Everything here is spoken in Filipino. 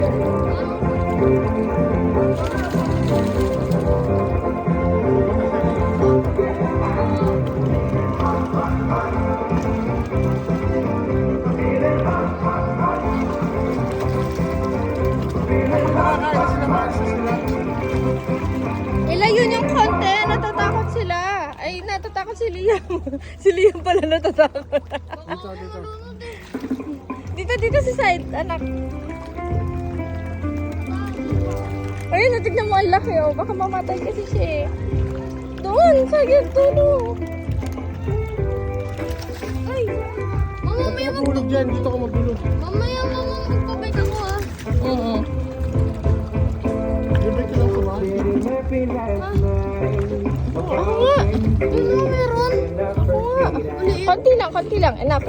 Ilayo yung konti, natatakot sila. Ay, natatakot si Liam. Si Liam pala natatakot. Dito si side, anak. Ay, natignan mo ang laki, oh. Baka mamatay kasi siya eh. Doon, sa dulo. Ay, mamaya magpapulog dyan, dito ka magulog. Mamaya magpapait ako ah. Oo. Libay ka lang kumain. Ako nga. Ano meron? Ako nga. Uliin. Konti lang. Enough.